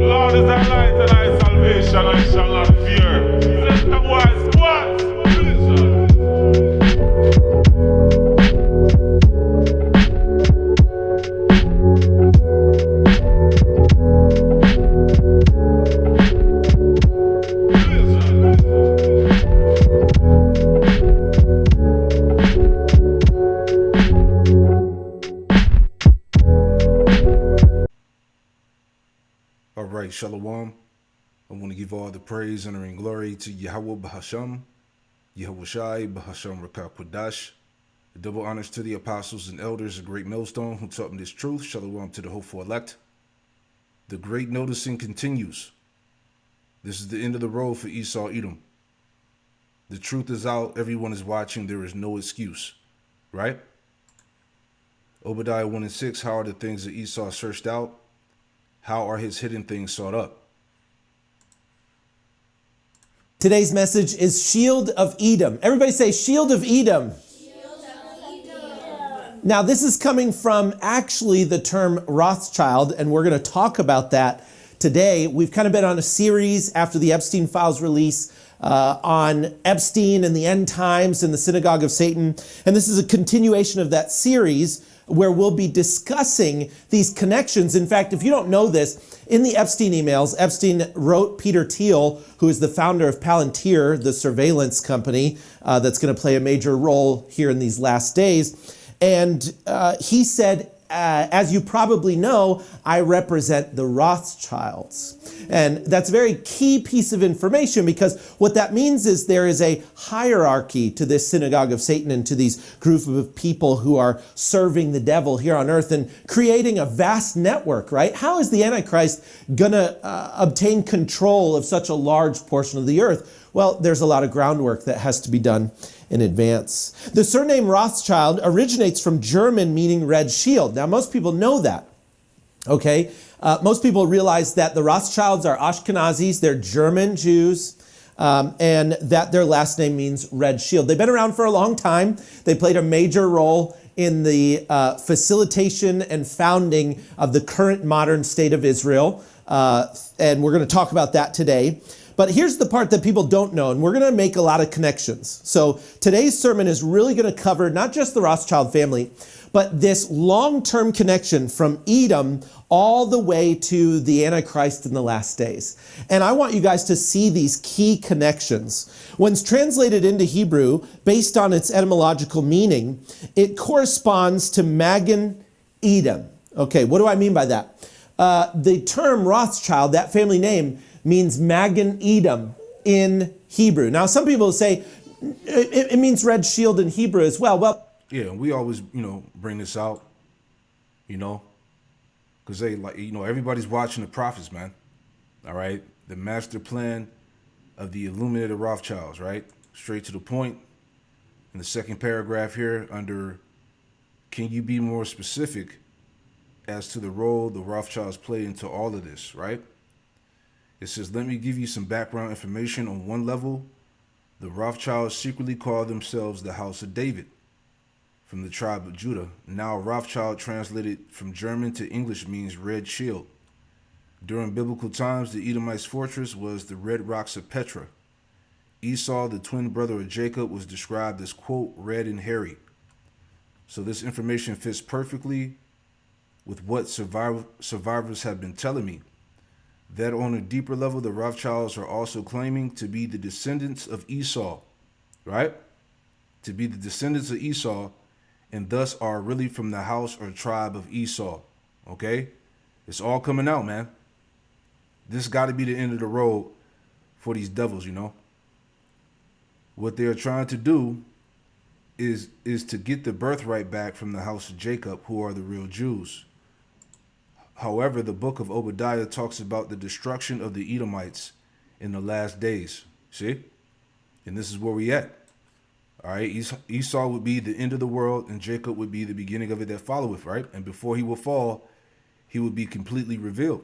Lord is our light and our salvation, I shall not fear. Let the wise what? All right, Shalom. I want to give all the praise, honor, and glory to Yahweh Bahasham, Yahweh Shai, Bahasham Rakah Quadash. The double honors to the apostles and elders, the great millstone who taught me this truth. Shalom to the hopeful elect. The great noticing continues. This is the end of the road for Esau Edom. The truth is out. Everyone is watching. There is no excuse, right? Obadiah 1 and 6. How are the things that Esau searched out? How are his hidden things sought up? Today's message is Shield of Edom. Everybody say Shield of Edom. Shield of Edom. Now this is coming from actually the term Rothschild, and we're going to talk about that today. We've kind of been on a series after the Epstein Files release on Epstein and the end times and the synagogue of Satan. And this is a continuation of that series where we'll be discussing these connections. In fact, if you don't know this, in the Epstein emails, Epstein wrote Peter Thiel, who is the founder of Palantir, the surveillance company that's going to play a major role here in these last days. And he said, as you probably know, I represent the Rothschilds. And that's a very key piece of information, because what that means is there is a hierarchy to this synagogue of Satan and to these group of people who are serving the devil here on earth and creating a vast network, right? How is the Antichrist gonna obtain control of such a large portion of the earth? Well, there's a lot of groundwork that has to be done in advance. The surname Rothschild originates from German, meaning red shield. Now, most people know that, okay? Most people realize that the Rothschilds are Ashkenazis, they're German Jews, and that their last name means red shield. They've been around for a long time. They played a major role in the facilitation and founding of the current modern state of Israel, and we're going to talk about that today. But here's the part that people don't know, and we're going to make a lot of connections. So today's sermon is really going to cover not just the Rothschild family, but this long-term connection from Edom all the way to the Antichrist in the last days. And I want you guys to see these key connections. When it's translated into Hebrew, based on its etymological meaning, it corresponds to Magen Edom. Okay, what do I mean by that? The term Rothschild, that family name, means Magen Edom in Hebrew. Now, some people say it means red shield in Hebrew as well. Well, Yeah, we always, bring this out, because everybody's watching the prophets, man. All right, the master plan of the illuminated Rothschilds, right? Straight to the point. In the second paragraph here, under, can you be more specific as to the role the Rothschilds play into all of this, right? It says, let me give you some background information. On one level, the Rothschilds secretly call themselves the House of David, from the tribe of Judah. Now, Rothschild, translated from German to English, means red shield. During biblical times, the Edomites' fortress was the Red Rocks of Petra. Esau, the twin brother of Jacob, was described as, quote, red and hairy. So this information fits perfectly with what survivors have been telling me. That on a deeper level, the Rothschilds are also claiming to be the descendants of Esau, right? To be the descendants of Esau, and thus are really from the house or tribe of Esau, okay? It's all coming out, man. This got to be the end of the road for these devils, What they're trying to do is to get the birthright back from the house of Jacob, who are the real Jews. However, the book of Obadiah talks about the destruction of the Edomites in the last days. See? And this is where we at. All right? Esau would be the end of the world, and Jacob would be the beginning of it that followeth, right? And before he will fall, he would be completely revealed,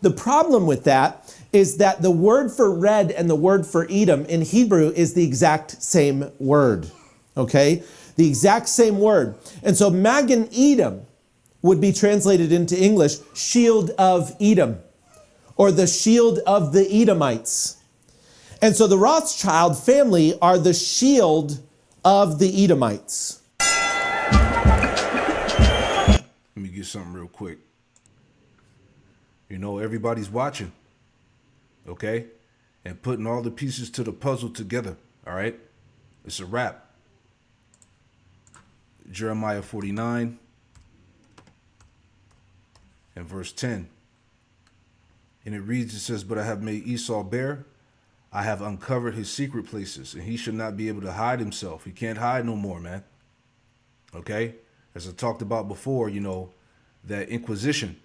The problem with that is that the word for red and the word for Edom in Hebrew is the exact same word, okay? The exact same word. And so Magen Edom would be translated into English, shield of Edom, or the shield of the Edomites. And so the Rothschild family are the shield of the Edomites. Let me get something real quick. You know, everybody's watching, okay? And putting all the pieces to the puzzle together, all right? It's a wrap. Jeremiah 49 and verse 10. And it reads, it says, "But I have made Esau bare. I have uncovered his secret places, and he should not be able to hide himself." He can't hide no more, man. Okay? As I talked about before, you know, that Inquisition,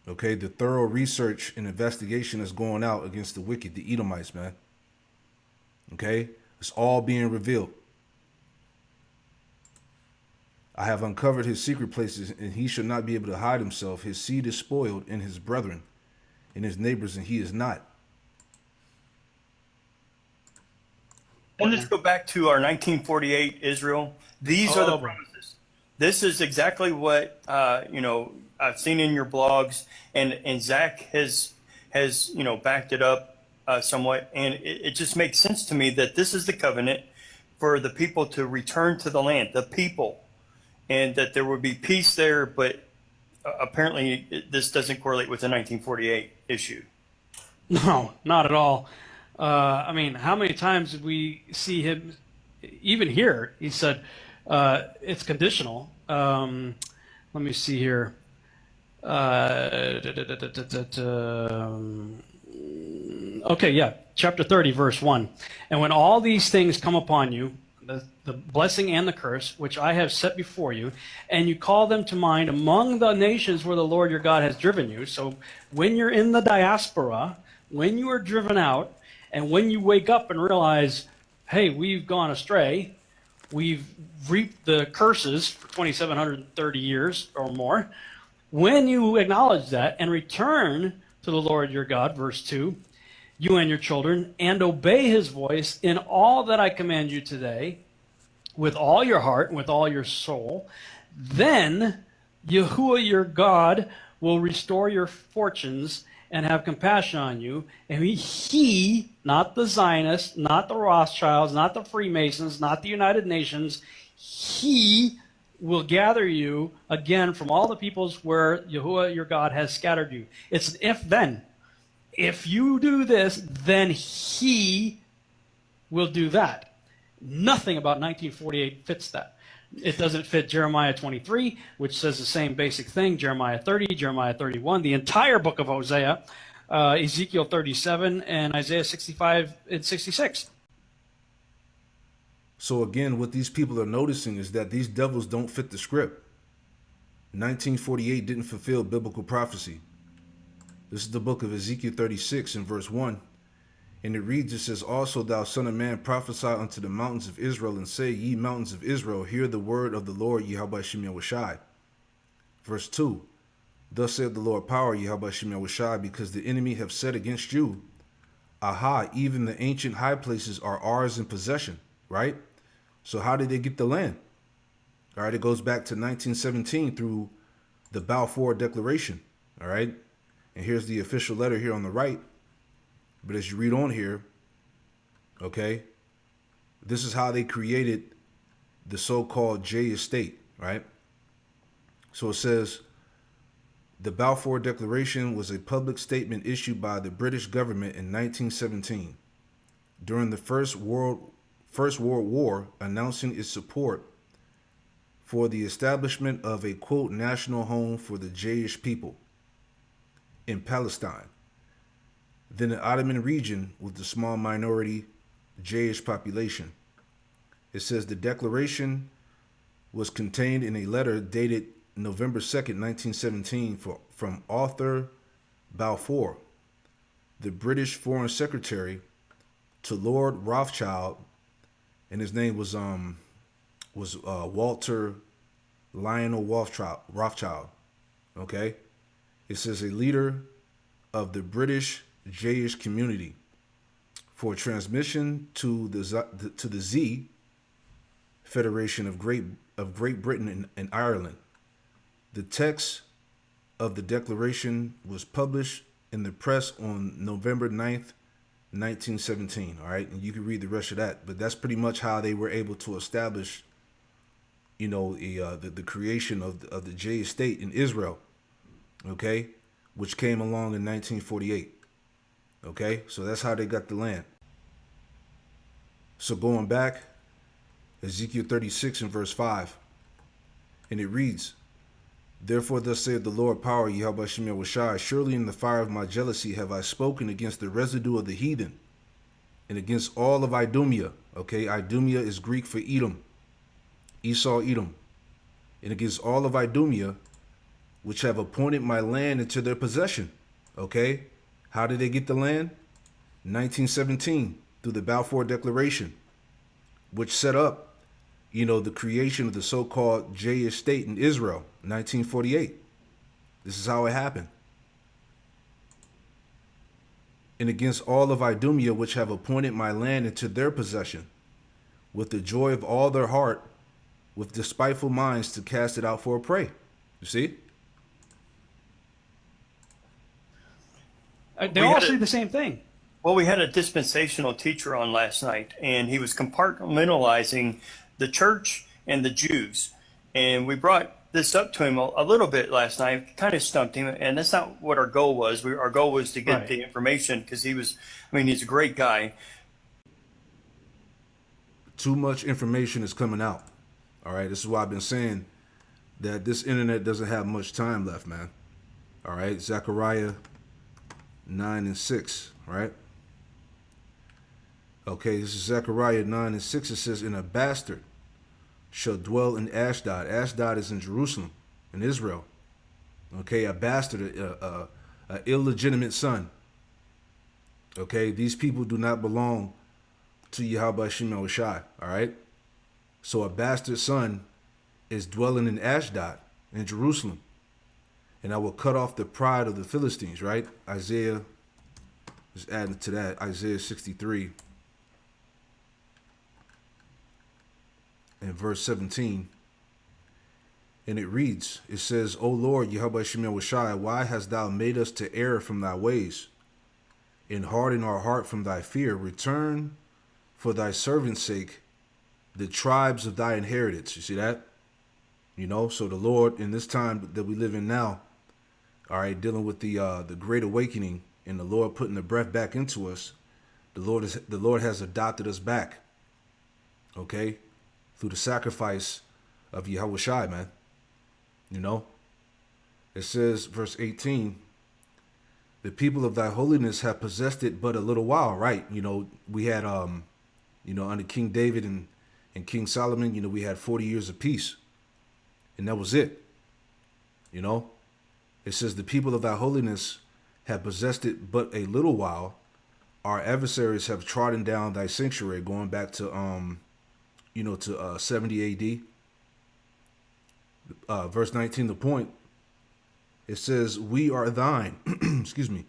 okay, the thorough research and investigation that's going out against the wicked, the Edomites, man. Okay? It's all being revealed. "I have uncovered his secret places, and he shall not be able to hide himself. His seed is spoiled in his brethren, in his neighbors, and he is not." And let's go back to our 1948 Israel. These are the promises. This is exactly what I've seen in your blogs, and Zach has backed it up somewhat, and it just makes sense to me that this is the covenant for the people to return to the land, the people, and that there would be peace there. But apparently, this doesn't correlate with the 1948 issue. No, not at all. I mean, how many times did we see him, even here, he said, it's conditional. Let me see here. Okay, yeah, chapter 30, verse 1. "And when all these things come upon you, the blessing and the curse, which I have set before you, and you call them to mind among the nations where the Lord your God has driven you." So when you're in the diaspora, when you are driven out, and when you wake up and realize, hey, we've gone astray, we've reaped the curses for 2,730 years or more, when you acknowledge that and return to the Lord your God, verse 2, "you and your children, and obey his voice in all that I command you today, with all your heart and with all your soul, then Yahuwah your God will restore your fortunes and have compassion on you, and he, not the Zionists, not the Rothschilds, not the Freemasons, not the United Nations, he will gather you again from all the peoples where Yahuwah your God has scattered you." It's an if-then. If you do this, then he will do that. Nothing about 1948 fits that. It doesn't fit Jeremiah 23, which says the same basic thing, Jeremiah 30, Jeremiah 31, the entire book of Hosea, Ezekiel 37, and Isaiah 65 and 66. So again, what these people are noticing is that these devils don't fit the script. 1948 didn't fulfill biblical prophecy. This is the book of Ezekiel 36 and verse 1. And it reads, it says, "Also thou son of man, prophesy unto the mountains of Israel, and say, Ye mountains of Israel, hear the word of the Lord Yahweh Shem Yahushai." Verse 2, "Thus saith the Lord power Yahweh Shem Yahushai, because the enemy have said against you, Aha, even the ancient high places are ours in possession." Right? So how did they get the land? All right, it goes back to 1917 through the Balfour Declaration. All right, and here's the official letter here on the right. But as you read on here, okay, this is how they created the so-called J Estate, right? So it says, "The Balfour Declaration was a public statement issued by the British government in 1917 during the First World War, announcing its support for the establishment of a, quote, national home for the Jewish people in Palestine, then the Ottoman region with the small minority Jewish population." It says the declaration was contained in a letter dated November 2nd, 1917 from Arthur Balfour, the British Foreign Secretary, to Lord Rothschild, and his name was Walter Lionel Rothschild. Okay, it says a leader of the British Jewish community, for transmission to the Z Federation of Great Britain and Ireland. The text of the declaration was published in the press on November 9th, 1917. All right, and you can read the rest of that, but that's pretty much how they were able to establish, the creation of the J estate in Israel. Okay, which came along in 1948. Okay, so that's how they got the land. So going back, Ezekiel 36 and verse 5, and it reads, Therefore thus saith the Lord power, Yahweh Shem Yahushai, surely in the fire of my jealousy have I spoken against the residue of the heathen, and against all of Idumea. Okay, Idumea is Greek for Edom, Esau, Edom. And against all of Idumea, which have appointed my land into their possession. Okay, how did they get the land? 1917, through the Balfour Declaration, which set up, the creation of the so-called J estate in Israel, 1948. This is how it happened. And against all of Idumea, which have appointed my land into their possession, with the joy of all their heart, with despiteful minds to cast it out for a prey. You see? They all say the same thing. Well, we had a dispensational teacher on last night, and he was compartmentalizing the church and the Jews. And we brought this up to him a little bit last night, kind of stumped him, and that's not what our goal was. Our goal was to get the information, because he's a great guy. Too much information is coming out. All right, this is why I've been saying that this internet doesn't have much time left, man. All right, Zechariah 9 and 6, right? Okay, this is Zechariah 9 and 6. It says, And a bastard shall dwell in Ashdod. Ashdod is in Jerusalem, in Israel. Okay, a bastard, a illegitimate son. Okay, these people do not belong to Yahweh Shem Yahushai, all right? So a bastard son is dwelling in Ashdod, in Jerusalem. And I will cut off the pride of the Philistines, right? Isaiah, just adding to that, Isaiah 63 and verse 17. And it reads, it says, O Lord, Yahweh Shem Yahushai, why hast thou made us to err from thy ways, and harden our heart from thy fear? Return for thy servant's sake the tribes of thy inheritance. You see that? So the Lord, in this time that we live in now, all right, dealing with the Great Awakening and the Lord putting the breath back into us, the Lord has adopted us back, okay, through the sacrifice of Yahushai, man. It says, verse 18, the people of thy holiness have possessed it but a little while, right? We had, under King David and King Solomon, we had 40 years of peace, and that was it. It says the people of thy holiness have possessed it but a little while. Our adversaries have trodden down thy sanctuary, going back to 70 AD. Verse 19, the point, it says, we are thine. Excuse me.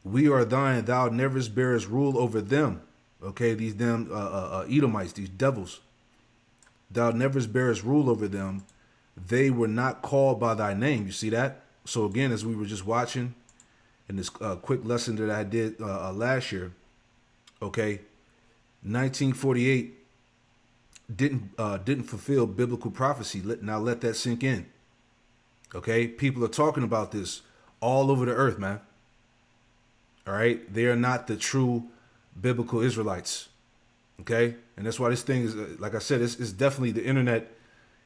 We are thine. Thou never bearest rule over them. Okay, these damn Edomites, these devils. Thou never bearest rule over them. They were not called by thy name. You see that? So again, as we were just watching in this quick lesson that I did last year, okay, 1948 didn't fulfill biblical prophecy. Now let that sink in. Okay, people are talking about this all over the earth, man. All right, they are not the true biblical Israelites. Okay, and that's why this thing is, like I said, it's definitely, the internet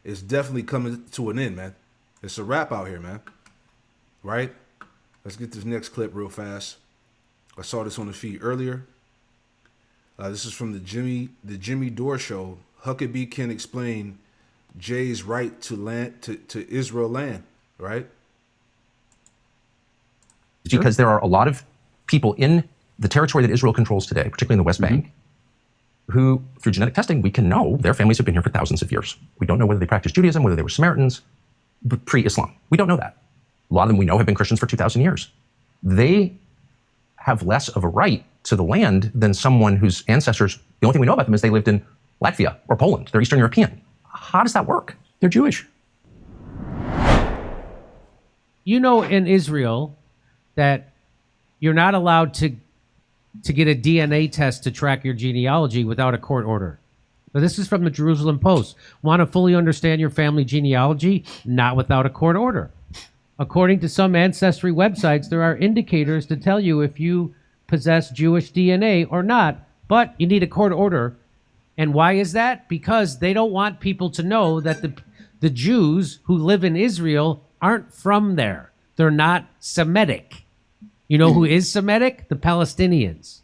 is definitely coming to an end, man. It's a wrap out here, man. Right? Let's get this next clip real fast. I saw this on the feed earlier. This is from the Jimmy Dore show. Huckabee can explain Jay's right to land to Israel land, right? Because there are a lot of people in the territory that Israel controls today, particularly in the West Bank, who, through genetic testing, we can know their families have been here for thousands of years. We don't know whether they practiced Judaism, whether they were Samaritans, pre-Islam. We don't know that. A lot of them we know have been Christians for 2,000 years. They have less of a right to the land than someone whose ancestors, the only thing we know about them is they lived in Latvia or Poland. They're Eastern European. How does that work? They're Jewish. you know, in Israel, that you're not allowed to get a DNA test to track your genealogy without a court order. So this is from the Jerusalem Post. Want to fully understand your family genealogy? Not without a court order. According to some ancestry websites, there are indicators to tell you if you possess Jewish DNA or not, but you need a court order. And why is that? Because they don't want people to know that the Jews who live in Israel aren't from there. They're not Semitic. You know who is Semitic? The Palestinians.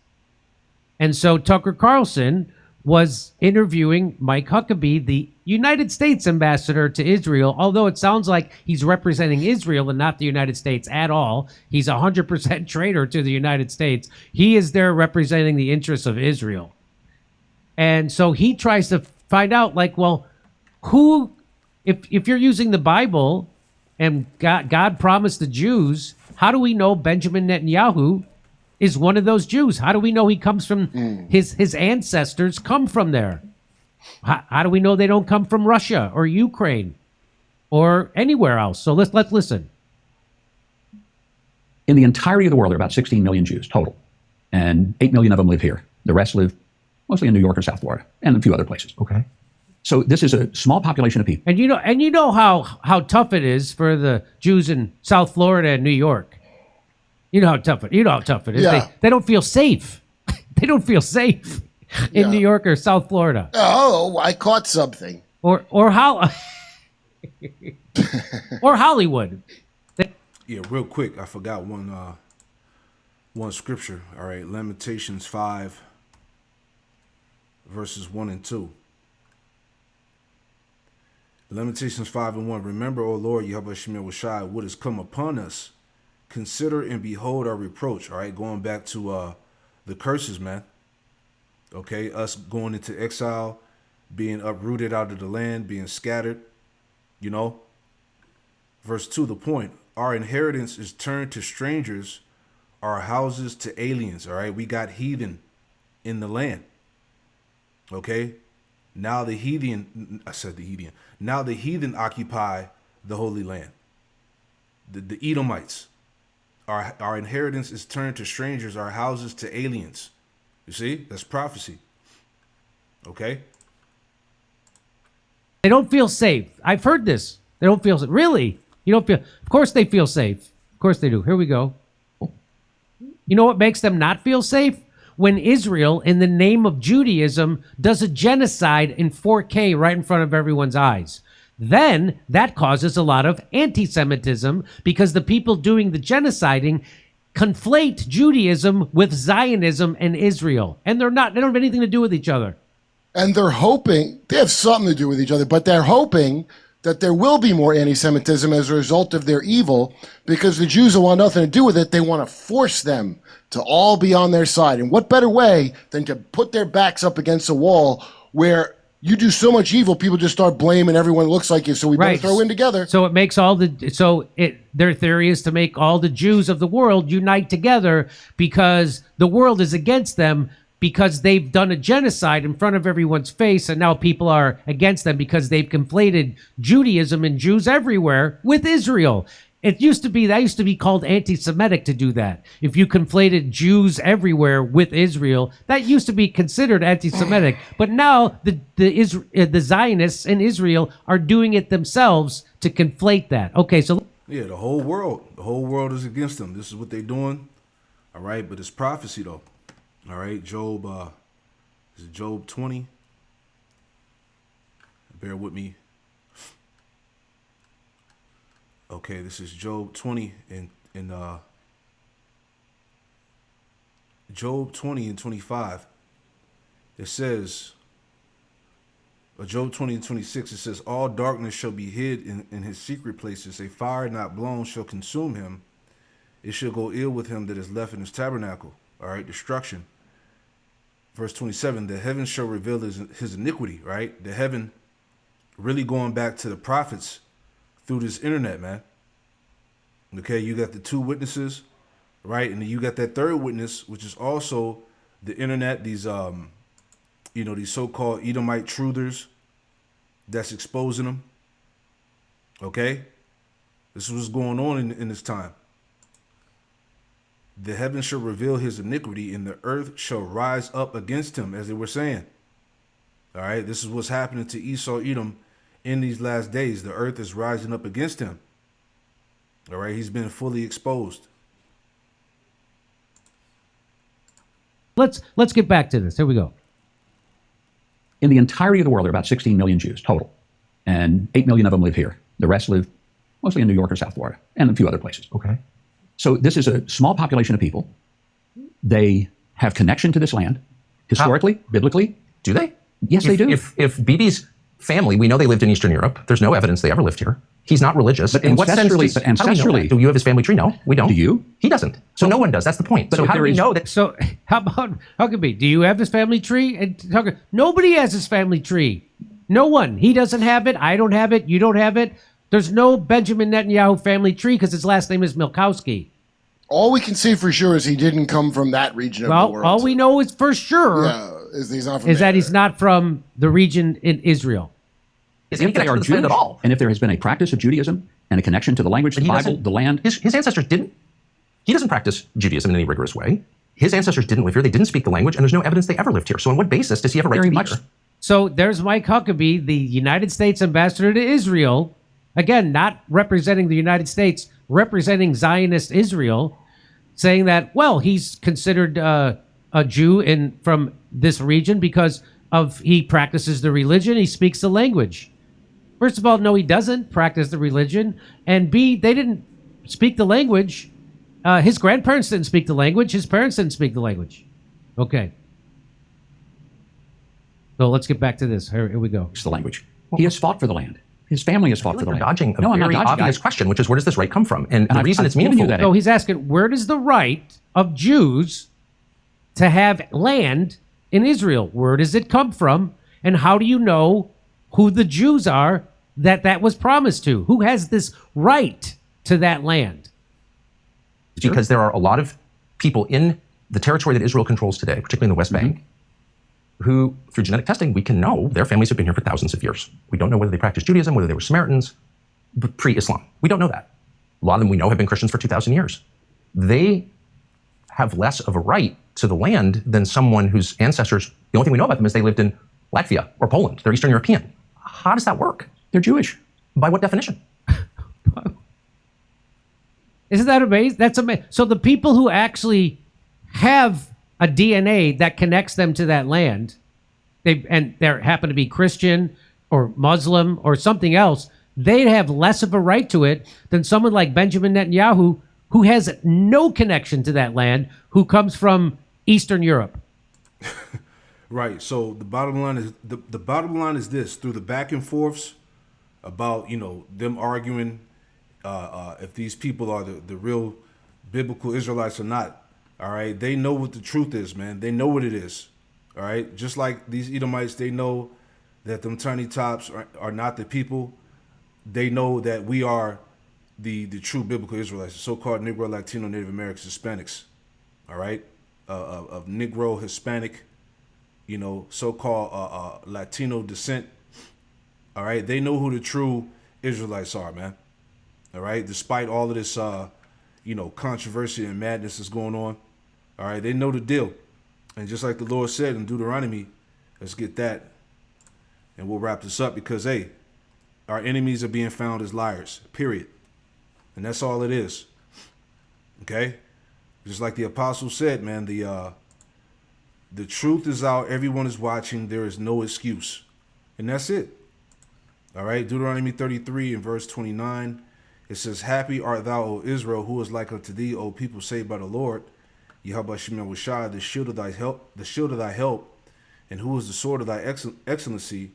And so Tucker Carlson was interviewing Mike Huckabee, the United States ambassador to Israel, although it sounds like he's representing Israel and not the United States at all. He's 100% traitor to the United States. He is there representing the interests of Israel. And so he tries to find out, like, well, who, if you're using the Bible and God promised the Jews, how do we know Benjamin Netanyahu is one of those Jews? How do we know he comes from his ancestors come from there? How do we know they don't come from Russia or Ukraine or anywhere else? So let's listen. In the entirety of the world, there are about 16 million Jews total, and 8 million of them live here. The rest live mostly in New York or South Florida and a few other places. Okay. So this is a small population of people. And you know how tough it is for the Jews in South Florida and New York. You know how tough it is. Yeah. They don't feel safe. They don't feel safe in New York or South Florida. Oh, I caught something. Or how or Hollywood. Yeah, real quick, I forgot one scripture. All right, Lamentations 5, verses 1 and 2. Lamentations 5 and 1. Remember, O Lord, Yahweh Shemel Washai, what has come upon us. Consider and behold our reproach. All right, going back to the curses, man. Okay, us going into exile, being uprooted out of the land, being scattered, you know. Verse 2, the point. Our inheritance is turned to strangers, our houses to aliens. All right, we got heathen in the land. Okay, now the heathen, now the heathen occupy the Holy Land. The Edomites. Our inheritance is turned to strangers, our houses to aliens. You see, that's prophecy. Okay. They don't feel safe. I've heard this. They don't feel safe. Really? You don't feel? Of course they feel safe. Of course they do. Here we go. You know what makes them not feel safe? When Israel, in the name of Judaism, does a genocide in 4K right in front of everyone's eyes. Then that causes a lot of anti-Semitism because the people doing the genociding conflate Judaism with Zionism and Israel. And they don't have anything to do with each other. And they're hoping, they have something to do with each other, but they're hoping that there will be more anti-Semitism as a result of their evil, because the Jews will want nothing to do with it. They want to force them to all be on their side. And what better way than to put their backs up against a wall where you do so much evil, people just start blaming everyone looks like you, so we better throw in together. So it makes their theory is to make all the Jews of the world unite together because the world is against them, because they've done a genocide in front of everyone's face, and now people are against them because they've conflated Judaism and Jews everywhere with Israel. That used to be called anti-Semitic to do that. If you conflated Jews everywhere with Israel, that used to be considered anti-Semitic. But now the Zionists in Israel are doing it themselves to conflate that. Okay, so yeah, the whole world is against them. This is what they're doing. All right, but it's prophecy though. All right, Job, is it Job 20? Bear with me. Okay, this is Job 20 in Job 20 and 25. It says, Job 20 and 26, it says, all darkness shall be hid in his secret places. A fire not blown shall consume him. It shall go ill with him that is left in his tabernacle. All right, destruction. Verse 27, the heavens shall reveal his iniquity, right? The heaven really going back to the prophets through this internet, man. Okay, you got the two witnesses, right? And then you got that third witness, which is also the internet, these these so-called Edomite truthers that's exposing them. Okay? This is what's going on in this time. The heavens shall reveal his iniquity, and the earth shall rise up against him, as they were saying. All right, this is what's happening to Esau, Edom in these last days. The earth is rising up against him. All right, he's been fully exposed. Let's get back to this. Here we go. In the entirety of the world, there are about 16 million Jews total, and 8 million of them live here. The rest live mostly in New York or South Florida, and a few other places. Okay. So this is a small population of people. They have connection to this land, historically, biblically. Do they? Yes, they do. If Bibi's family, we know they lived in Eastern Europe. There's no evidence they ever lived here. He's not religious. But in what sense? ancestrally- Does, but how do we know ancestrally- that? Do you have his family tree? No, we don't. Do you? He doesn't. So no one does. That's the point. But So if how do there we is- know that? So how about Huckabee? Do you have his family tree? And nobody has his family tree. No one. He doesn't have it. I don't have it. You don't have it. There's no Benjamin Netanyahu family tree because his last name is Milkowski. All we can say for sure is he didn't come from that region of the Well, world. all we know is for sure is he's not from is that there. he's not from the region in Israel. Is he If they are connected to the land Jewish, at all? and if there has been a practice of Judaism and a connection to the language, But the he Bible, doesn't- the land, His ancestors didn't. He doesn't practice Judaism in any rigorous way. His ancestors didn't live here. They didn't speak the language, and there's no evidence they ever lived here. So on what basis does he have a right very to be much. here? So there's Mike Huckabee, the United States ambassador to Israel, again, not representing the United States, representing Zionist Israel, saying that, well, he's considered a Jew from this region because he practices the religion, he speaks the language. First of all, no, he doesn't practice the religion, and B, they didn't speak the language. His grandparents didn't speak the language. His parents didn't speak the language. Okay. So let's get back to this. Here we go. it's the language. He has fought for the land. His family has fought for the You're land. dodging a no, I'm not very dodging. obvious question, which is where does this right come from? And the I've- reason I've it's given you meaningful. that. So he's asking, where does the right of Jews to have land in Israel, where does it come from? And how do you know who the Jews are that was promised to? Who has this right to that land? Because there are a lot of people in the territory that Israel controls today, particularly in the West Bank, who, through genetic testing, we can know their families have been here for thousands of years. We don't know whether they practiced Judaism, whether they were Samaritans, but pre-Islam. We don't know that. A lot of them we know have been Christians for 2,000 years. They have less of a right to the land than someone whose ancestors, the only thing we know about them is they lived in Latvia or Poland. They're Eastern European. How does that work? They're Jewish. By what definition? Isn't that amazing? That's amazing. So the people who actually have a DNA that connects them to that land, they happen to be Christian or Muslim or something else, they'd have less of a right to it than someone like Benjamin Netanyahu, who has no connection to that land, who comes from Eastern Europe. Right. So the bottom line is the bottom line is this: through the back and forths about them arguing if these people are the real biblical Israelites or not. All right, they know what the truth is, man. They know what it is. All right, just like these Edomites, they know that them tiny tops are not the people. They know that we are the true biblical Israelites, the so-called Negro, Latino, Native Americans, Hispanics. All right, of Negro, Hispanic, so-called Latino descent. All right, they know who the true Israelites are, man. All right, despite all of this, controversy and madness that's going on. All right, they know the deal. And just like the Lord said in Deuteronomy, let's get that. And we'll wrap this up because, hey, our enemies are being found as liars, period. And that's all it is. Okay? Just like the apostle said, man, the truth is out. Everyone is watching. There is no excuse. And that's it. All right, Deuteronomy 33 and verse 29. It says, "Happy art thou, O Israel, who is like unto thee, O people saved by the Lord, Yahweh Shemel Washai, the shield of thy help, and who is the sword of thy excellency,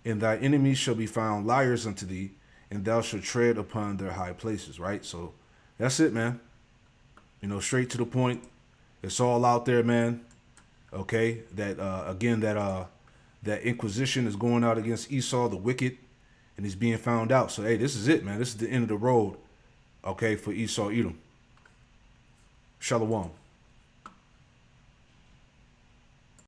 and thy enemies shall be found liars unto thee, and thou shalt tread upon their high places." Right? So that's it, man. Straight to the point. It's all out there, man. Okay? That that Inquisition is going out against Esau, the wicked, and he's being found out. So, hey, this is it, man. This is the end of the road, okay, for Esau, Edom. Shalom.